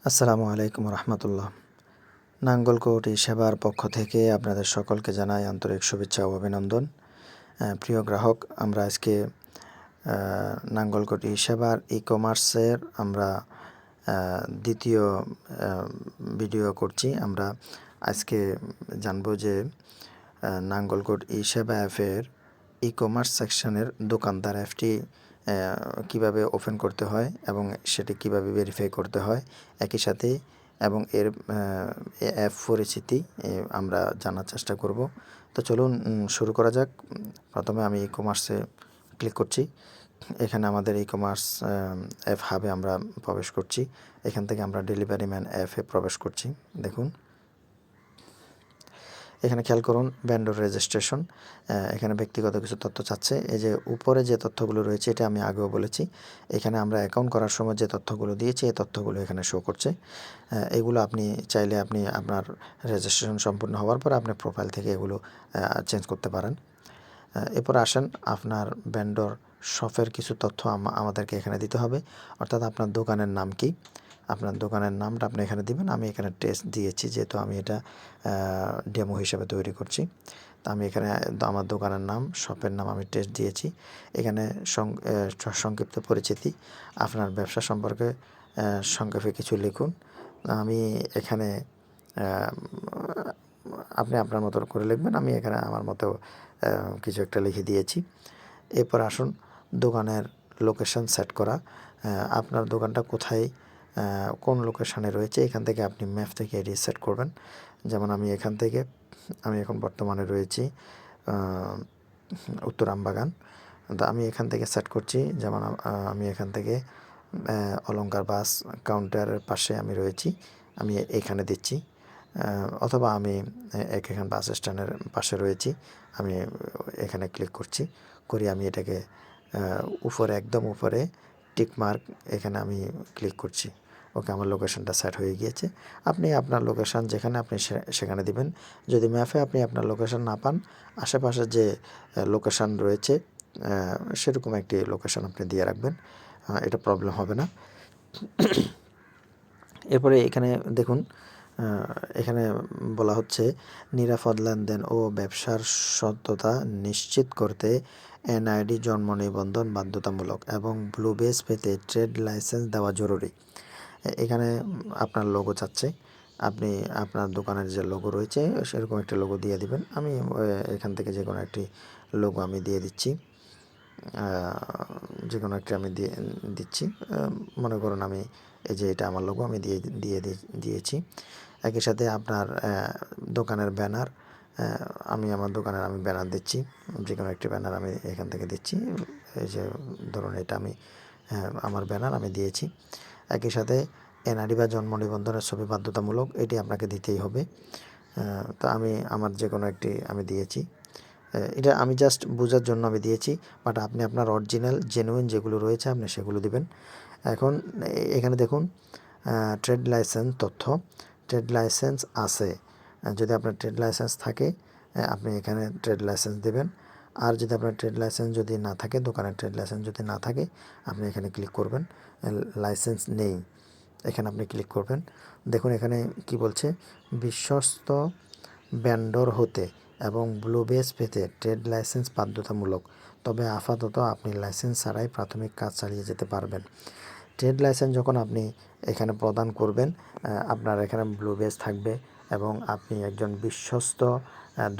আসসালামু আলাইকুম রহমতুল্লাহ। নাঙ্গলকোট সেবার পক্ষ থেকে আপনাদের সকলকে জানাই আন্তরিক শুভেচ্ছা ও অভিনন্দন। প্রিয় গ্রাহক, আমরা আজকে নাঙ্গলকোট সেবার ই-কমার্সের আমরা দ্বিতীয় ভিডিও করছি। আমরা আজকে জানবো যে নাঙ্গলকোট সেবা অ্যাপের ই-কমার্স সেকশনের দোকানদার অ্যাপটি কিভাবে ওপেন করতে হয় এবং সেটি কিভাবে ভেরিফাই করতে হয় একই সাথে, এবং এর অ্যাপ পরিচিতি আমরা জানার চেষ্টা করব। তো চলুন শুরু করা যাক। প্রথমে আমি ই-কমার্সে ক্লিক করছি। এখানে আমাদের ই-কমার্স অ্যাপ হাবে আমরা প্রবেশ করছি। এখান থেকে আমরা ডেলিভারি ম্যান অ্যাপে প্রবেশ করছি। দেখুন, এখানে খেয়াল করুন ভেন্ডর রেজিস্ট্রেশন। এখানে ব্যক্তিগত কিছু তথ্য চাচ্ছে। এই যে উপরে যে তথ্যগুলো রয়েছে এটা আমি আগেও বলেছি। এখানে আমরা অ্যাকাউন্ট করার সময় যে তথ্যগুলো দিয়েছি এই তথ্যগুলো এখানে শো করছে। এগুলো আপনি চাইলে আপনার রেজিস্ট্রেশন সম্পূর্ণ হওয়ার পর আপনি প্রোফাইল থেকে এগুলো চেঞ্জ করতে পারেন। এরপর আসেন, আপনার ভেন্ডর শপের কিছু তথ্য আমাদেরকে এখানে দিতে হবে। অর্থাৎ আপনার দোকানের নাম কি, আপনার দোকানের নামটা আপনি এখানে দিবেন। আমি এখানে টেস্ট দিয়েছি, যেহেতু আমি এটা ডেমো হিসাবে তৈরি করছি। তো আমি এখানে আমার দোকানের নাম, শপের নাম আমি টেস্ট দিয়েছি। এখানে সংক্ষিপ্ত পরিচিতি, আপনার ব্যবসা সম্পর্কে সংক্ষেপে কিছু লিখুন। আমি এখানে আপনি আপনার মতো করে লিখবেন, আমি এখানে আমার মতো কিছু একটা লিখে দিয়েছি। এরপর আসুন দোকানের লোকেশন সেট করা। আপনার দোকানটা কোথায়, কোন লোকেশানে রয়েছে, এখান থেকে আপনি ম্যাপ থেকে এটি সেট করবেন। যেমন আমি এখন বর্তমানে রয়েছি উত্তর আমবাগান। তো আমি এখান থেকে সেট করছি। যেমন আমি এখান থেকে অলংকার বাস কাউন্টারের পাশে আমি রয়েছি, আমি এখানে দিচ্ছি। অথবা আমি এখানে বাস স্ট্যান্ডের পাশে রয়েছি, আমি এখানে ক্লিক করছি। আমি এটাকে উপরে, একদম উপরে টিক মার্ক, এখানে আমি ক্লিক করছি। ওকে, আমার লোকেশনটা সেট হয়ে গিয়েছে। আপনি আপনার লোকেশান যেখানে আপনি সেখানে দিবেন। যদি ম্যাপে আপনি আপনার লোকেশান না পান, আশেপাশে যে লোকেশান রয়েছে সেরকম একটি লোকেশান আপনি দিয়ে রাখবেন, এটা প্রবলেম হবে না। এরপরে এখানে দেখুন, এখানে বলা হচ্ছে নিরাপদ লেনদেন ও ব্যবসার সত্যতা নিশ্চিত করতে এনআইডি জন্ম নিবন্ধন বাধ্যতামূলক এবং ব্লু বেস পেতে ট্রেড লাইসেন্স দেওয়া জরুরি। এখানে আপনার লোগো চাচ্ছে, আপনি আপনার দোকানের যে লোগো রয়েছে সেরকম একটা লোগো দিয়ে দিবেন। আমি এখান থেকে যে কোনো একটি লোগো আমি দিয়ে দিচ্ছি, যে কোনো একটা আমি দিচ্ছি। মনে করুন আমি এই যে এটা আমার লোগো আমি দিয়েছি। একই সাথে আপনার দোকানের ব্যানার, আমি আমার দোকানের ব্যানার দিচ্ছি, যে কোনো একটি ব্যানার আমি এখান থেকে দিচ্ছি। এই যে ধরুন এটা আমার ব্যানার আমি দিয়েছি। একই সাথে এনআইডি বা জন্ম নিবন্ধনের ছবি বাধ্যতামূলক, এটি আপনাকে দিতেই হবে। তো আমি আমার যে কোনো একটি আমি দিয়েছি। এটা আমি জাস্ট বোঝার জন্য আমি দিয়েছি, বাট আপনি আপনার অরিজিনাল জেনুইন যেগুলো রয়েছে আপনি সেগুলো দিবেন। এখন এখানে দেখুন ট্রেড লাইসেন্স তথ্য, ট্রেড লাইসেন্স আছে। যদি আপনার ট্রেড লাইসেন্স থাকে আপনি এখানে ট্রেড লাইসেন্স দেবেন। আর যদি আপনার ট্রেড লাইসেন্স যদি না থাকে, দোকানের ট্রেড লাইসেন্স যদি না থাকে, আপনি এখানে ক্লিক করবেন লাইসেন্স নেই, এখানে আপনি ক্লিক করবেন। দেখুন এখানে কি বলছে, বিশ্বস্ত ভেন্ডর হতে এবং ব্লু বেস পেতে ট্রেড লাইসেন্স বাধ্যতামূলক, তবে আপাতত আপনি লাইসেন্স ছাড়াই প্রাথমিক কাজ চালিয়ে যেতে পারবেন। ট্রেড লাইসেন্স যখন আপনি এখানে প্রদান করবেন, আপনার এখানে ব্লু বেস থাকবে এবং আপনি একজন বিশ্বস্ত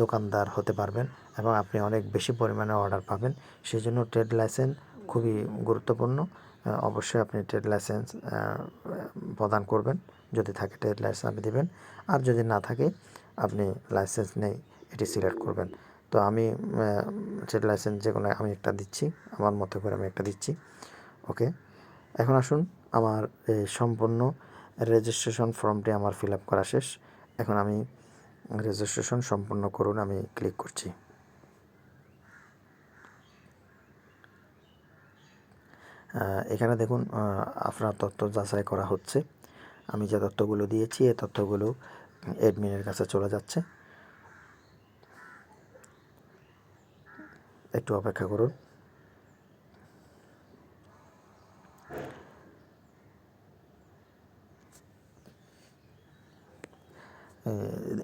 দোকানদার হতে পারবেন এবং আপনি অনেক বেশি পরিমাণে অর্ডার পাবেন। সেই জন্য ট্রেড লাইসেন্স খুবই গুরুত্বপূর্ণ। অবশ্যই আপনি ট্রেড লাইসেন্স প্রদান করবেন। যদি থাকে ট্রেড লাইসেন্স আপনি দেবেন, আর যদি না থাকে আপনি লাইসেন্স নেই এটি সিলেক্ট করবেন। তো আমি ট্রেড লাইসেন্স যে কোনো আমি একটা দিচ্ছি, আমার মতো করে আমি একটা দিচ্ছি। ওকে, এখন আসুন আমার এই সম্পূর্ণ রেজিস্ট্রেশন ফর্মটি আমার ফিল আপ করা শেষ। এখন আমি রেজিস্ট্রেশন সম্পূর্ণ করুন আমি ক্লিক করছি। এখানে দেখুন আপনার তথ্য যাচাই করা হচ্ছে। আমি যে তথ্যগুলো দিয়েছি এই তথ্যগুলো অ্যাডমিনের কাছে চলে যাচ্ছে। একটু অপেক্ষা করুন।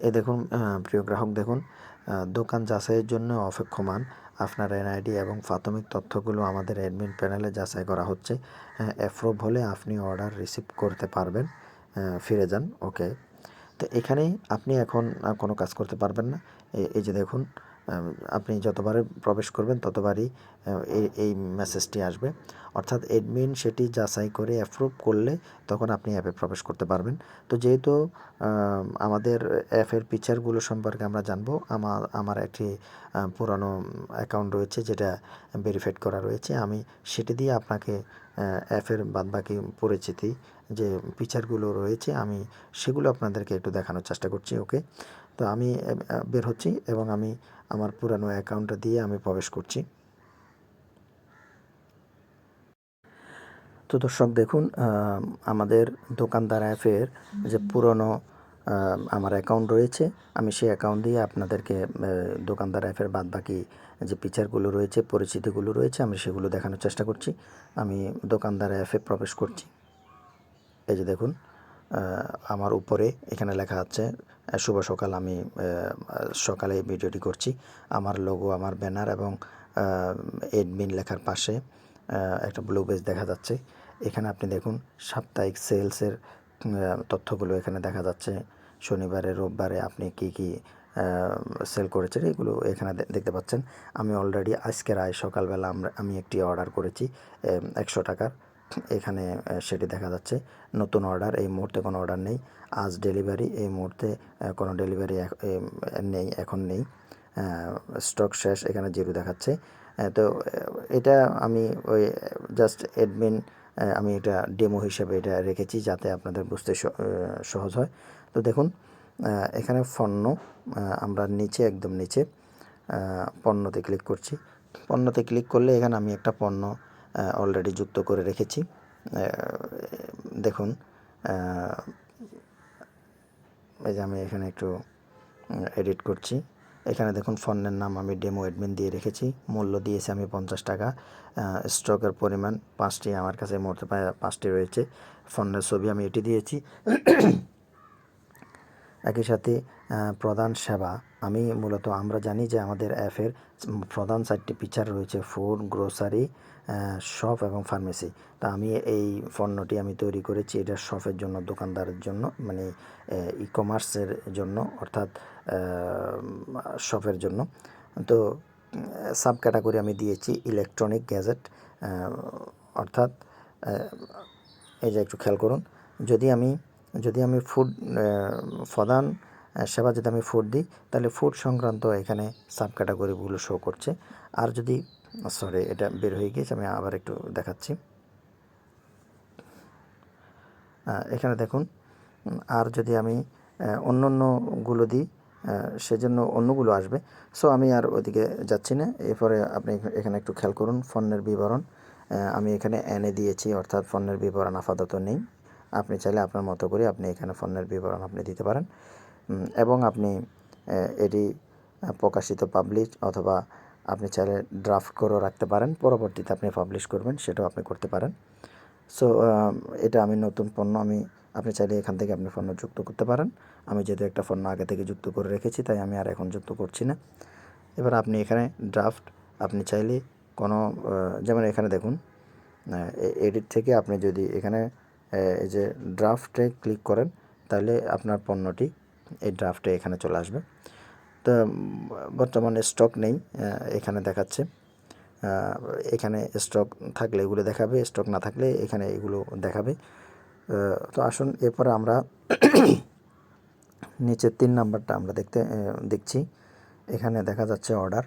এ দেখুন প্রিয় গ্রাহক দেখুন, দোকান যাচাইয়ের জন্য অপেক্ষমান আপনার এনআইডি এবং প্রাথমিক তথ্যগুলো আমাদের অ্যাডমিন প্যানেলে যাচাই করা হচ্ছে। অ্যাপ্রুভ হলে আপনি অর্ডার রিসিভ করতে পারবেন। ফিরে যান। ওকে। তো এখানেই আপনি এখন কোনো কাজ করতে পারবেন না। এই যে দেখুন, আপনি যতবারে প্রবেশ করবেন ততবারই এই মেসেজটি আসবে, অর্থাৎ অ্যাডমিন সেটি যাচাই করে অ্যাপ্রুভ করলে তখন আপনি অ্যাপে প্রবেশ করতে পারবেন। তো যেহেতু আমাদের অ্যাপের ফিচারগুলো সম্পর্কে আমরা জানবো, আমার একটি পুরানো অ্যাকাউন্ট রয়েছে যেটা ভেরিফাইড করা রয়েছে, আমি সেটি দিয়ে আপনাকে অ্যাপের বাদবাকি পরিচিতি যে ফিচারগুলো রয়েছে আমি সেগুলো আপনাদেরকে একটু দেখানোর চেষ্টা করছি। ওকে। তো আমি বের হচ্ছি এবং আমি আমার পুরানো অ্যাকাউন্টটা দিয়ে আমি প্রবেশ করছি। তো দর্শক দেখুন, আমাদের দোকানদার অ্যাপের যে পুরনো আমার অ্যাকাউন্ট রয়েছে, আমি সেই অ্যাকাউন্ট দিয়ে আপনাদেরকে দোকানদার অ্যাপের বাদবাকি যে ফিচারগুলো রয়েছে, পরিচিতিগুলো রয়েছে, আমি সেগুলো দেখানোর চেষ্টা করছি। আমি দোকানদার অ্যাপে প্রবেশ করছি। এই যে দেখুন, আমার উপরে এখানে লেখা আছে শুভ সকাল। আমি সকালে এই ভিডিওটি করছি। আমার লোগো, আমার ব্যানার এবং এডমিন লেখার পাশে একটা ব্লু পেজ দেখা যাচ্ছে। এখানে আপনি দেখুন সাপ্তাহিক সেলসের তথ্যগুলো এখানে দেখা যাচ্ছে। শনিবারে রোববারে আপনি কি কি সেল করেছেন এগুলো এখানে দেখতে পাচ্ছেন। আমি অলরেডি আজকের সকালবেলা আমি একটি অর্ডার করেছি 100 টাকার। এখানে সেটি দেখা যাচ্ছে। নতুন অর্ডার, এই মুহূর্তে কোনো অর্ডার নেই। আজ ডেলিভারি, এই মুহূর্তে কোনো ডেলিভারি নেই, এখন নেই। স্টক শেষ, এখানে 0 দেখাচ্ছে। তো এটা আমি ওই জাস্ট অ্যাডমিন, আমি এটা ডেমো হিসেবে এটা রেখেছি যাতে আপনাদের বুঝতে সহজ হয়। তো দেখুন, এখানে পণ্য, আমরা নিচে একদম নিচে পণ্যতে ক্লিক করছি। পণ্যতে ক্লিক করলে এখানে আমি একটা পণ্য অলরেডি যুক্ত করে রেখেছি। দেখুন, এই যে আমি এখানে একটু এডিট করছি। এখানে দেখুন পণ্যের নাম আমি ডেমো অ্যাডমিন দিয়ে রেখেছি। মূল্য দিয়েছি আমি 50 টাকা। স্টকের পরিমাণ 5টি, আমার কাছে মোট 5টি রয়েছে। পণ্যের ছবি আমি এটি দিয়েছি। একই সাথে প্রধান সেবা, আমি মূলত আমরা জানি যে আমাদের অ্যাপের প্রধান 4টি ফিচার রয়েছে: ফুড, গ্রোসারি, শপ এবং ফার্মেসি। তা আমি এই পণ্যটি আমি তৈরি করেছি এটা শপের জন্য, দোকানদারের জন্য, মানে ই কমার্সের জন্য, অর্থাৎ শপের জন্য। তো সাব ক্যাটাগরি আমি দিয়েছি ইলেকট্রনিক গ্যাজেট, অর্থাৎ এই যে একটু খেয়াল করুন, যদি আমি ফুড প্রধান সেবা যদি আমি ফুড দিই তাহলে ফুড সংক্রান্ত এখানে সাব ক্যাটাগরিগুলো শো করছে। আর যদি সরি, এটা বের হয়ে গিয়েছে, আমি আবার একটু দেখাচ্ছি। এখানে দেখুন, আর যদি আমি অন্য অন্যগুলো দিই সেজন্য অন্যগুলো আসবে। সো আমি আর ওদিকে যাচ্ছি না। এরপরে আপনি এখানে একটু খেয়াল করুন, পণ্যের বিবরণ আমি এখানে এনে দিয়েছি, অর্থাৎ পণ্যের বিবরণ আপাতত নেই। আপনি চাইলে আপনার মতো করে আপনি এখানে পণ্যের বিবরণ আপনি দিতে পারেন, এবং আপনি এটি প্রকাশিত পাবলিশ, অথবা আপনি চাইলে ড্রাফট করেও রাখতে পারেন, পরবর্তীতে আপনি পাবলিশ করবেন সেটাও আপনি করতে পারেন। সো এটা আমি নতুন পণ্য, আপনি চাইলে এখান থেকে আপনি পণ্য যুক্ত করতে পারেন। আমি যেহেতু একটা পণ্য আগে থেকে যুক্ত করে রেখেছি তাই আমি আর এখন যুক্ত করছি না। এবার আপনি এখানে ড্রাফট, আপনি চাইলে কোনো যেমন এখানে দেখুন, এডিট থেকে আপনি যদি এখানে এই যে ড্রাফটে ক্লিক করেন তাহলে আপনার পণ্যটি এই ড্রাফটে এখানে চলে আসবে। তো বর্তমানে স্টক নেই, এখানে দেখাচ্ছে। এখানে স্টক থাকলে এগুলো দেখাবে, স্টক না থাকলে এখানে এগুলো দেখাবে। তো আসুন এরপরে আমরা নিচের 3 নাম্বারটা আমরা দেখছি। এখানে দেখা যাচ্ছে অর্ডার।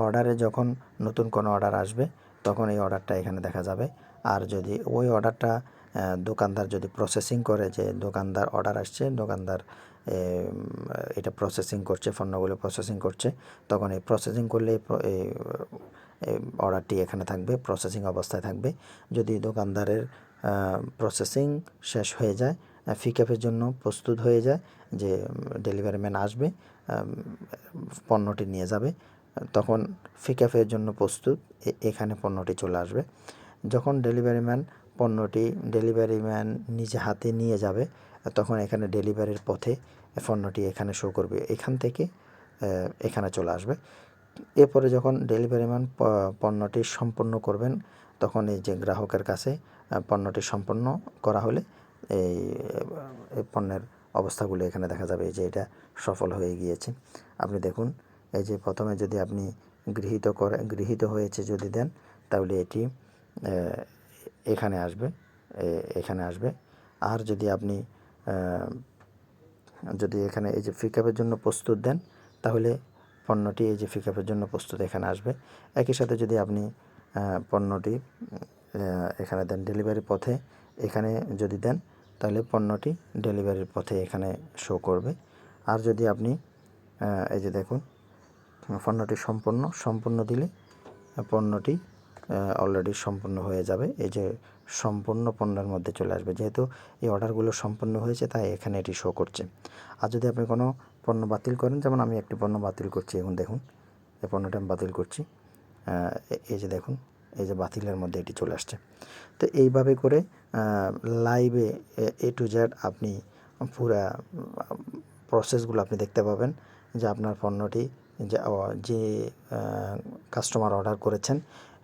অর্ডারে যখন নতুন কোনো অর্ডার আসবে তখন এই অর্ডারটা এখানে দেখা যাবে। আর যদি ওই অর্ডারটা দোকানদার যদি প্রসেসিং করে, যে দোকানদার অর্ডার আসছে, দোকানদার এটা প্রসেসিং করছে, পণ্যগুলো প্রসেসিং করছে, তখন এই প্রসেসিং করলে অর্ডারটি এখানে থাকবে, প্রসেসিং অবস্থায় থাকবে। যদি দোকানদারের প্রসেসিং শেষ হয়ে যায়, পিকআপের জন্য প্রস্তুত হয়ে যায়, যে ডেলিভারি ম্যান আসবে পণ্যটি নিয়ে যাবে, তখন পিকআপের জন্য প্রস্তুত, এখানে পণ্যটি চলে আসবে। যখন ডেলিভারি ম্যান পণ্যটি ডেলিভারি ম্যান নিজে হাতে নিয়ে যাবে, তখন এখানে ডেলিভারির পথে পণ্যটি এখানে শো করবে, এখান থেকে এখানে চলে আসবে। এরপরে যখন ডেলিভারি ম্যান পণ্যটি সম্পন্ন করবেন, তখন এই যে গ্রাহকের কাছে পণ্যটি সম্পন্ন করা হলে এই পণ্যের অবস্থাগুলো এখানে দেখা যাবে যে এটা সফল হয়ে গিয়েছে। আপনি দেখুন, এই যে প্রথমে যদি আপনি গৃহীত হয়েছে যদি দেন, তাহলে এটি এখানে আসবে। আর যদি আপনি যদি এখানে এই যে পিকআপের জন্য প্রস্তুত দেন, তাহলে পণ্যটি এই যে পিকআপের জন্য প্রস্তুত এখানে আসবে। একই সাথে যদি আপনি পণ্যটি এখানে দেন ডেলিভারি পথে, এখানে যদি দেন, তাহলে পণ্যটি ডেলিভারির পথে এখানে শো করবে। আর যদি আপনি এই যে দেখুন, পণ্যটি সম্পূর্ণ দিলে পণ্যটি অলরেডি সম্পূর্ণ হয়ে যাবে। এই যে সম্পূর্ণ পণ্যের মধ্যে চলে আসবে, যেহেতু এই অর্ডারগুলো সম্পূর্ণ হয়েছে তাই এখানে এটি শো করছে। আর যদি আপনি কোনো পণ্য বাতিল করেন, যেমন আমি একটি পণ্য বাতিল করছি, এখন দেখুন এই পণ্যটা আমি বাতিল করছি, এই যে দেখুন, এই যে বাতিলের মধ্যে এটি চলে আসছে। তো এইভাবে করে লাইভে A to Z আপনি পুরা প্রসেসগুলো আপনি দেখতে পাবেন, যে আপনার পণ্যটি যে কাস্টমার অর্ডার করেছেন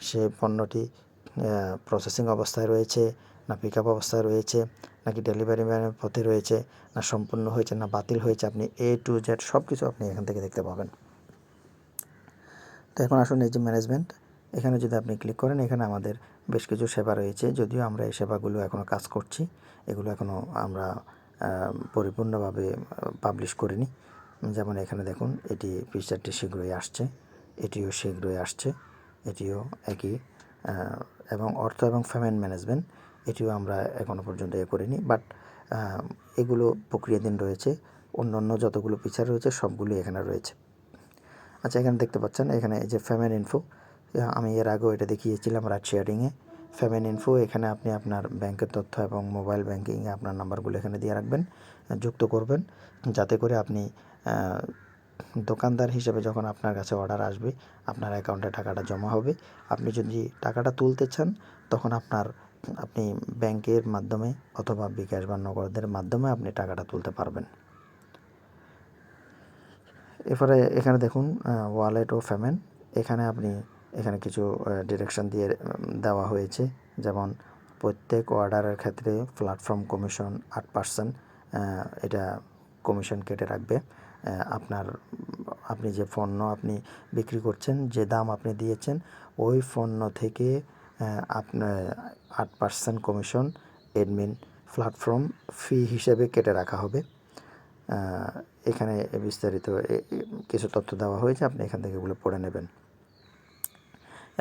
সে পণ্যটি প্রসেসিং অবস্থায় রয়েছে, না পিকআপ অবস্থায় রয়েছে, নাকি ডেলিভারি ম্যানের পথে রয়েছে, না সম্পূর্ণ হয়েছে, না বাতিল হয়েছে, আপনি A to Z সব কিছু আপনি এখান থেকে দেখতে পাবেন। তো এখন আসুন এই যে ম্যানেজমেন্ট, এখানে যদি আপনি ক্লিক করেন, এখানে আমাদের বেশ কিছু সেবা রয়েছে, যদিও আমরা এই সেবাগুলো এখনও কাজ করছি, এগুলো এখনও আমরা পরিপূর্ণভাবে পাবলিশ করিনি। যেমন এখানে দেখুন, এটি ফিচারটি শীঘ্রই আসছে, এটিও শীঘ্রই আসছে, এটিও একই, এবং অর্থ এবং পেমেন্ট ম্যানেজমেন্ট এটিও আমরা এখনও পর্যন্ত করিনি, বাট এগুলো প্রক্রিয়াধীন রয়েছে। অন্য যতগুলো ফিচার রয়েছে সবগুলো এখানে রয়েছে। আচ্ছা, এখানে দেখতে পাচ্ছেন, এখানে এই যে পেমেন্ট ইনফো, আমি এর আগেও এটা দেখিয়েছিলাম রাইড শেয়ারিংয়ে। পেমেন্ট ইনফো, এখানে আপনি আপনার ব্যাংকের তথ্য এবং মোবাইল ব্যাংকিংয়ে আপনার নাম্বারগুলো এখানে দিয়ে রাখবেন, যুক্ত করবেন, যাতে করে আপনি দোকানদার হিসেবে যখন আপনার কাছে অর্ডার আসবে, আপনার অ্যাকাউন্টে টাকাটা জমা হবে। আপনি যদি টাকাটা তুলতে চান, তখন আপনি ব্যাংকের মাধ্যমে অথবা বিকাশ বা নগদের মাধ্যমে আপনি টাকাটা তুলতে পারবেন। এরপরে এখানে দেখুন ওয়ালেট ও পেমেন্ট, এখানে কিছু ডিরেকশন দেওয়া হয়েছে, যেমন প্রত্যেক অর্ডারের ক্ষেত্রে প্ল্যাটফর্ম কমিশন 8%, এটা কমিশন কেটে রাখবে। আপনি যে পণ্য আপনি বিক্রি করছেন, যে দাম আপনি দিয়েছেন, ওই পণ্য থেকে আপনার 8% কমিশন অ্যাডমিন প্ল্যাটফর্ম ফি হিসেবে কেটে রাখা হবে। এখানে বিস্তারিত কিছু তথ্য দেওয়া হয়েছে, আপনি এখান থেকে এগুলো পড়ে নেবেন।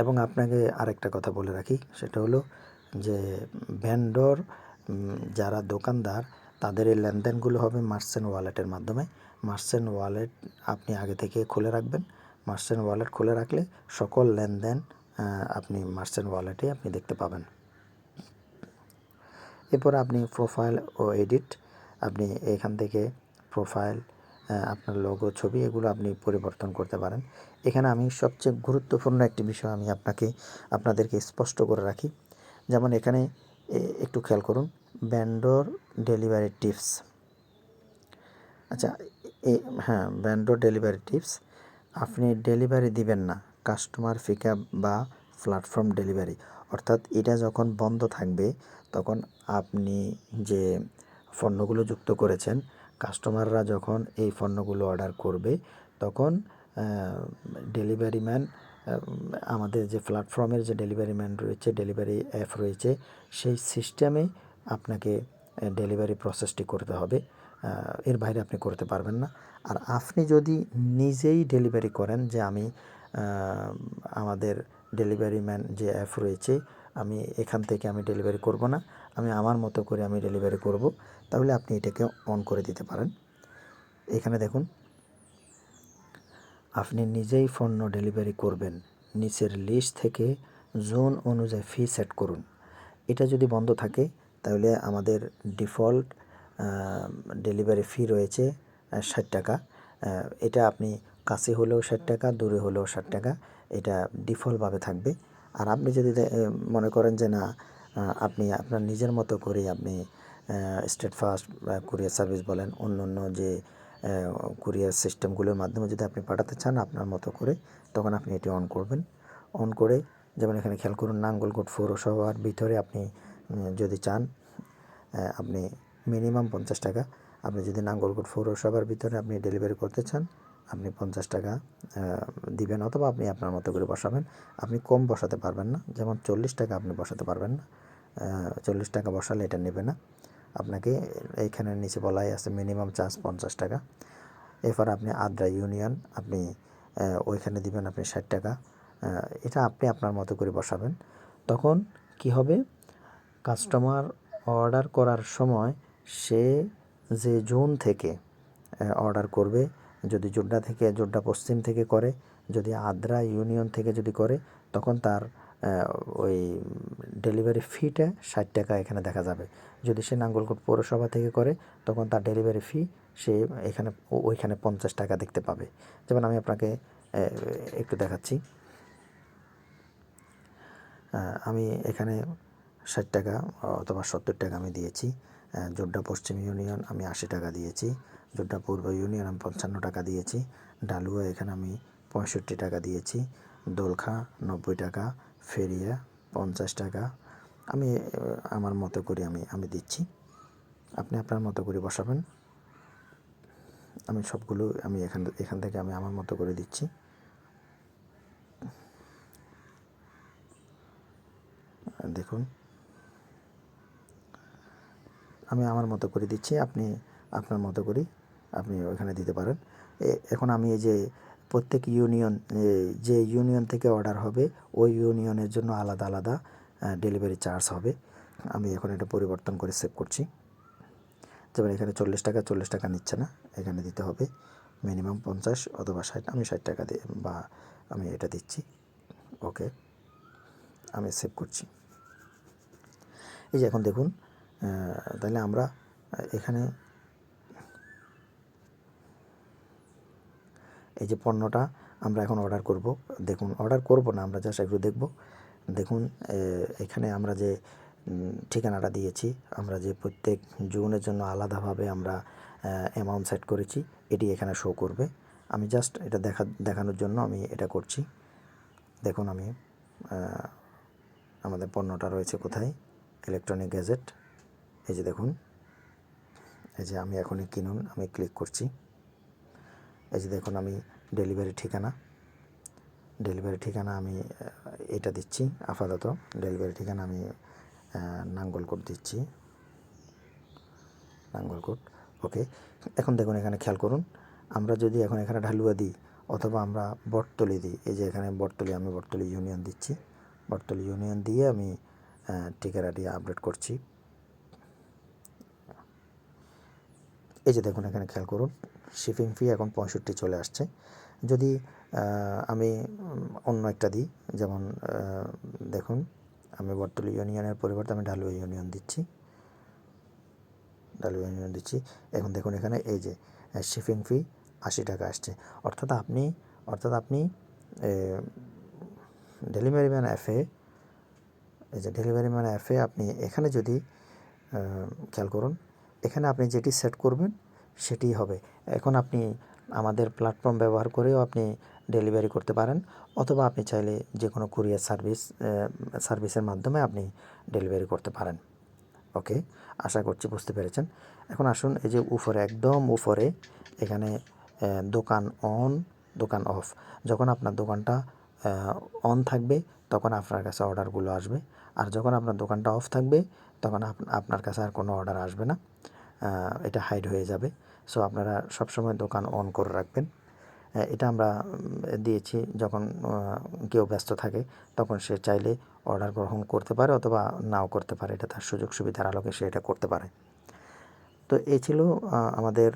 এবং আপনাকে আরেকটা কথা বলে রাখি, সেটা হলো যে ভেন্ডর যারা দোকানদার, তাদের এই লেনদেনগুলো হবে মার্চেন্ট ওয়ালেটের মাধ্যমে। মার্চেন্ট ওয়ালেট আপনি আগে থেকে খুলে রাখবেন। মার্চেন্ট ওয়ালেট খুলে রাখলে সকল লেনদেন আপনি মার্চেন্ট ওয়ালেটে আপনি দেখতে পাবেন। এরপর আপনি প্রোফাইল ও এডিট, আপনি এখান থেকে প্রোফাইল, আপনার লোগো, ছবি, এগুলো আপনি পরিবর্তন করতে পারেন। এখানে আমি সবচেয়ে গুরুত্বপূর্ণ একটি বিষয় আমি আপনাদেরকে স্পষ্ট করে রাখি, যেমন এখানে একটু খেয়াল করুন, ভেন্ডর ডেলিভারি টিপস। আচ্ছা, হ্যাঁ, ভেন্ডর ডেলিভারি টিপস, আপনি ডেলিভারি দিবেন না কাস্টমার পিকআপ বা প্ল্যাটফর্ম ডেলিভারি, অর্থাৎ এটা যখন বন্ধ থাকবে, তখন আপনি যে পণ্যগুলো যুক্ত করেছেন, কাস্টমাররা যখন এই পণ্যগুলো অর্ডার করবে, তখন ডেলিভারি ম্যান, আমাদের যে প্ল্যাটফর্মের যে ডেলিভারি ম্যান রয়েছে, ডেলিভারি অ্যাপ রয়েছে, সেই সিস্টেমে আপনাকে ডেলিভারি প্রসেসটি করতে হবে, এর বাইরে আপনি করতে পারবেন না। আর আপনি যদি নিজেই ডেলিভারি করেন, যে আমি আমাদের ডেলিভারি ম্যান যে অ্যাপ রয়েছে, আমি এখান থেকে আমি ডেলিভারি করব না, আমি আমার মতো করে আমি ডেলিভারি করব, তাহলে আপনি এটাকে অন করে দিতে পারেন। এখানে দেখুন, আপনি নিজেই পণ্য ডেলিভারি করবেন, নিচের লিস্ট থেকে জোন অনুযায়ী ফি সেট করুন। এটা যদি বন্ধ থাকে, তাহলে আমাদের ডিফল্ট ডেলিভারি ফি রয়েছে 60 টাকা। এটা আপনি কাছে হলেও 60 টাকা, দূরে হলেও 60 টাকা, এটা ডিফল্টভাবে থাকবে। আর আপনি যদি মনে করেন যে না, আপনি আপনার নিজের মতো করে আপনি স্টেট ফাস্ট কুরিয়ার সার্ভিস বলেন, অন্য যে কুরিয়ার সিস্টেমগুলোর মাধ্যমে যদি আপনি পাঠাতে চান আপনার মতো করে, তখন আপনি এটি অন করবেন। অন করে যেমন এখানে খেয়াল করুন, নাঙ্গলকোট পৌরসভার ভিতরে আপনি যদি চান, আপনি মিনিমাম 50 টাকা, আপনি যদি নাঙ্গলকোট পৌরসভার ভিতরে আপনি ডেলিভারি করতে চান, আপনি 50 টাকা দিবেন, অথবা আপনি আপনার মতো করে বসাবেন। আপনি কম বসাতে পারবেন না, যেমন 40 টাকা আপনি বসাতে পারবেন না। 40 টাকা বসালে এটা নেবে না। আপনাকে এইখানের নিচে বলাই আছে মিনিমাম চার্জ 50 টাকা। এরপর আপনি আদ্রা ইউনিয়ন আপনি ওইখানে দিবেন আপনি 60 টাকা। এটা আপনি আপনার মতো করে বসাবেন। তখন কি হবে, কাস্টমার অর্ডার করার সময় সে যে জোন থেকে অর্ডার করবে, যদি জোড্ডা পশ্চিম থেকে করে, যদি আদ্রা ইউনিয়ন থেকে যদি করে, তখন তার ওই ডেলিভারি ফিটা 60 টাকা এখানে দেখা যাবে। যদি সে নাঙ্গলকোট পৌরসভা থেকে করে, তখন তার ডেলিভারি ফি সে ওইখানে 50 টাকা দেখতে পাবে। যেমন আমি আপনাকে একটু দেখাচ্ছি। আমি এখানে 60 টাকা অথবা 70 টাকা আমি দিয়েছি। জোড্ডা পশ্চিম ইউনিয়ন আমি 80 টাকা দিয়েছি। জোড্ডা পূর্ব ইউনিয়ন আমি 55 টাকা দিয়েছি। ডালুয়া এখানে আমি 65 টাকা দিয়েছি। দোলখা 90 টাকা, ফেরিয়া 50 টাকা। আমি আমার মতো করে আমি দিচ্ছি। আপনি আপনার মতো করে বসাবেন। আমি সবগুলো আমি এখান থেকে আমি আমার মতো করে দিচ্ছি। দেখুন, আমি আমার মতো করে দিচ্ছি, আপনি আপনার মতো করে আপনি ওইখানে দিতে পারেন। এখন আমি এই যে প্রত্যেক ইউনিয়ন, যে ইউনিয়ন থেকে অর্ডার হবে ওই ইউনিয়নের জন্য আলাদা আলাদা ডেলিভারি চার্জ হবে। আমি এখন এটা পরিবর্তন করে সেভ করছি। যেমন এখানে 40 টাকা নিচ্ছে না, এখানে দিতে হবে মিনিমাম 50 অথবা 60। আমি 60 টাকা দিয়ে বা আমি এটা দিচ্ছি। ওকে, আমি সেভ করছি। এই যে এখন দেখুন, তাহলে আমরা এখানে এই যে পণ্যটা আমরা এখন অর্ডার করব। দেখুন, অর্ডার করব না, আমরা জাস্ট একটু দেখব। দেখুন, এখানে আমরা যে ঠিকানাটা দিয়েছি, আমরা যে প্রত্যেক জোনের জন্য আলাদাভাবে আমরা অ্যামাউন্ট সেট করেছি, এটি এখানে শো করবে। আমি জাস্ট এটা দেখানোর জন্য আমি এটা করছি। দেখুন, আমি আমাদের পণ্যটা রয়েছে কোথায়, ইলেকট্রনিক গ্যাজেট। এই যে দেখুন, এই যে আমি এখনই কিনুন আমি ক্লিক করছি। এই যে দেখুন, আমি ডেলিভারি ঠিকানা আমি এটা দিচ্ছি আপাতত। ডেলিভারি ঠিকানা আমি নাঙ্গলকোট দিচ্ছি, নাঙ্গলকোট। ওকে, এখন দেখুন, এখানে খেয়াল করুন, আমরা যদি এখন এখানে ঢালুয়া দিই অথবা আমরা বটতলি দিই, এই যে এখানে বটতলি, আমি বটতলি ইউনিয়ন দিচ্ছি। বটতলি ইউনিয়ন দিয়ে আমি ঠিকানাটি আপডেট করছি। এই যে দেখুন, এখানে খেয়াল করুন, শিপিং ফি এখন 65 চলে আসছে। যদি আমি অন্য একটা দিই, যেমন দেখুন, আমি বটতলী ইউনিয়নের পরিবর্তে আমি ঢালুয়া ইউনিয়ন দিচ্ছি। এখন দেখুন, এখানে এই যে শিপিং ফি 80 টাকা আসছে। অর্থাৎ আপনি ডেলিভারি ম্যান অ্যাপে, এই যে ডেলিভারি ম্যান অ্যাপে আপনি এখানে যদি খেয়াল করুন, এখানে আপনি যেটি সেট করবেন সেটি হবে। এখন আপনি আমাদের প্ল্যাটফর্ম ব্যবহার করেও আপনি ডেলিভারি করতে পারেন, অথবা আপনি চাইলে যে কোনো কুরিয়ার সার্ভিসের মাধ্যমে আপনি ডেলিভারি করতে পারেন। ওকে, আশা করছি বুঝতে পেরেছেন। এখন আসুন, এই যে উপরে, একদম উপরে এখানে দোকান অন, দোকান অফ। যখন আপনার দোকানটা অন থাকবে তখন আপনার কাছে অর্ডারগুলো আসবে, আর যখন আপনার দোকানটা অফ থাকবে তখন আপনার কাছে আর কোনো অর্ডার আসবে না, এটা হাইড হয়ে যাবে। সো আপনারা সবসময় দোকান অন করে রাখবেন। এটা আমরা দিয়েছি যখন কেউ ব্যস্ত থাকে তখন সে চাইলে অর্ডার গ্রহণ করতে পারে অথবা নাও করতে পারে, এটা তার সুযোগ সুবিধার আলোকে সে এটা করতে পারে। তো এই ছিল আমাদের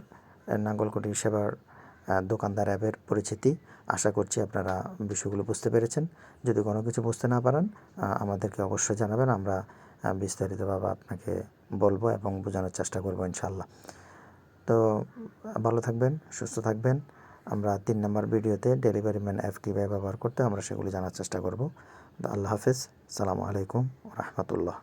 নাঙ্গলকোট সেবার দোকানদার অ্যাপের পরিচিতি। আশা করছি আপনারা বিষয়গুলো বুঝতে পেরেছেন। যদি কোনো কিছু বুঝতে না পারেন আমাদেরকে অবশ্যই জানাবেন, আমরা বিস্তারিতভাবে আপনাকে বলবো এবং বোঝানোর চেষ্টা করবো ইনশাল্লাহ। তো ভালো থাকবেন, সুস্থ থাকবেন। আমরা 3 নম্বর ভিডিওতে ডেলিভারি ম্যান অ্যাপ কীভাবে ব্যবহার করতে আমরা সেগুলি জানার চেষ্টা করব। আল্লাহ হাফেজ, সালামু আলাইকুম রহমতুল্লাহ।